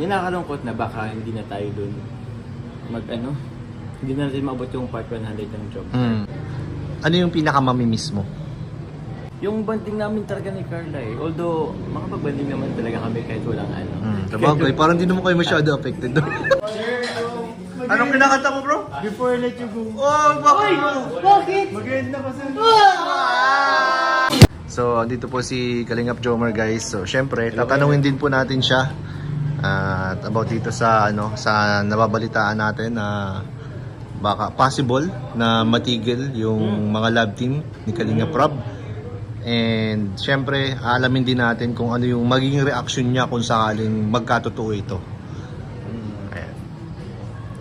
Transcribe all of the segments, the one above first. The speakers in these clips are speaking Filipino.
Yung nakakalungkot na baka hindi na tayo dun hindi na natin maabot yung part 100 ng job. Ano yung pinakamamimiss mo? Yung banding namin talaga ni Carla eh. Although, makapag-banding naman talaga kami kahit walang Sabagay, parang di naman kayo masyado affected doon. Anong kinakanta mo, bro? Before I let you go. Oh, bakit? Bakit? Maganda kasi. So, andito po si Kalingap Jomar, guys. So, syempre, tatanungin din po natin siya at about dito sa sa nababalitaan natin na baka possible na matigil yung mga love team ni Kalingap Rob. And syempre, alamin din natin kung ano yung magiging reaction niya kung sakaling magkatotoo ito. Ayan.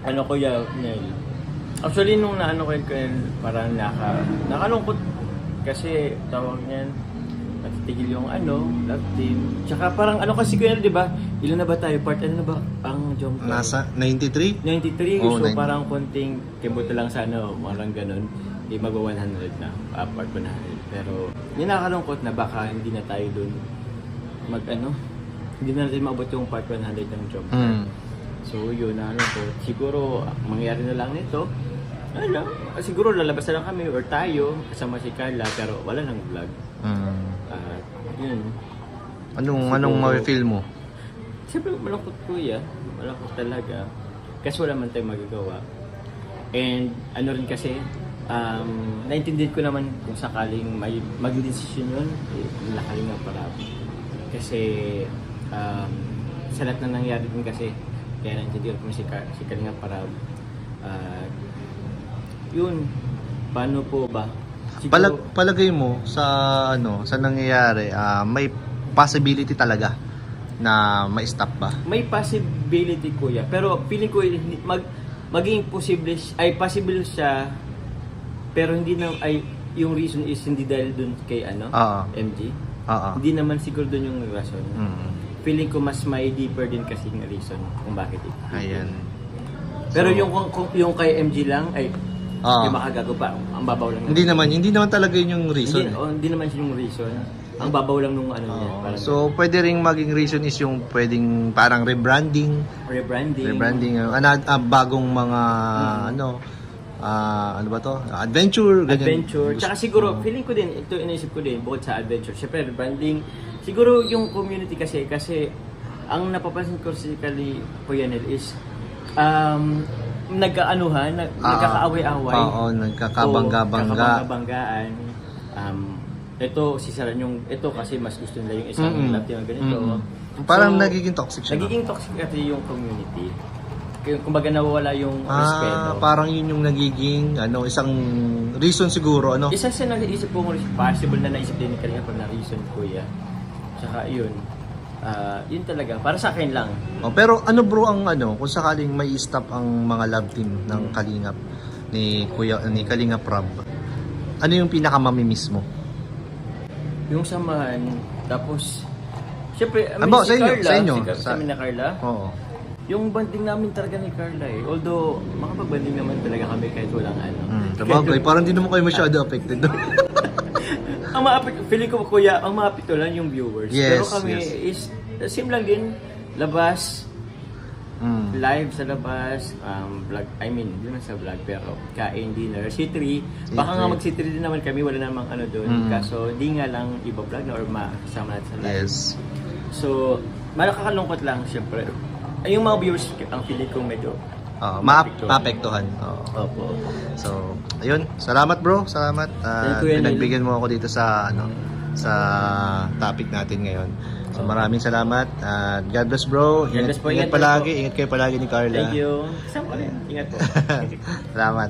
Ano Kuya Nel? Actually, nung naano ko yun, parang nakalungkot kasi tawag niyan, natitigil yung love team. Tsaka parang kasi Kuya Nel, di ba? Ilan na ba tayo? Part ano na ba ang jump? Nasa 93? 93. Oh, So 90. parang konting kibuto lang sa parang ganun. Di magwa 100 na, part 100. Pero yung nakakalungkot na baka hindi na tayo dun hindi na natin maabot yung part 100 ng job. So yun, siguro mangyari na lang nito. Siguro lalabas na lang kami or tayo kasama si Carla pero wala nang vlog. Yun. Anong ma-feel mo? Siyempre malungkot Kuya, malungkot talaga. Kasi wala man tayong magagawa. And rin kasi, naintindihan ko naman kung sakaling may mag-decision yun, lakaling nga para. Kasi sa lahat na nangyari din kasi, kaya naintindihan ko si Kalinga Parab. Yun, paano po ba? Siguro, Palagay mo sa sa nangyayari, may possibility talaga na ma-stop ba? may possibility Kuya, pero feeling ko maging possible siya, pero hindi na yung reason is hindi dahil dun kay MG. Hindi naman siguro dun yung rason. Feeling ko mas may deeper din kasi yung reason kung bakit ito. Ayan. Pero yung kay MG lang yung makagago pa, ang babaw lang. Hindi naman talaga yun yung reason. Hindi naman siya yung reason. Ang babaw lang nung niya. Parang So pwede ring maging reason is yung pwedeng parang rebranding, bagong mga ano ba to? Adventure, ganyan. Tsaka siguro, feeling ko din, ito iniisip ko din, bukod sa adventure, syempre rebranding, siguro yung community kasi ang napapansin ko si Kuya Nel is, nagkakaaway-away. Oo, nagkakabangga-banggaan. Ito, ito kasi mas gusto nila yung isang love team na ganito. Parang So, nagiging toxic siya. Nagiging toxic kasi yung community. Kumbaga nawawala yung respeto. Parang yun yung nagiging isang reason siguro, Isa sa naisip ko, possible na naisip din ni Kalinga pag na reason Kuya. Tsaka yun. Yun talaga. Para sa akin lang. Pero bro ang kung sakaling may stop ang mga love team ng Kalingap ni Kalingap Rob, ano yung pinakamamimiss mo? Yung samahan, tapos syempre, Sa inyo? Sa amin na Carla. Oo. Yung banding namin talaga ni Carla eh. Although, makapag-banding naman talaga kami kahit walang Sabagay, parang di naman kayo masyado affected doon. Feeling ko Kuya, ang maapekto lang yung viewers. Yes, pero kami is, same lang din, labas, live sa labas, vlog, hindi naman sa vlog, pero kain, dinner, C3, baka nga mag-C3 din naman kami, wala namang doon, kaso di nga lang iba vlog na or makasama natin sa live. Yes. So, malakakalungkot lang, syempre. Yung mga viewers, ang feeling ko medyo maapektuhan. Opo. So, ayun. Salamat bro. Salamat. Pinagbigyan mo ako dito sa sa topic natin ngayon. So, maraming salamat. God bless bro. Ingat palagi. Ingat kayo palagi ni Carla. Thank you. Ingat po. Salamat.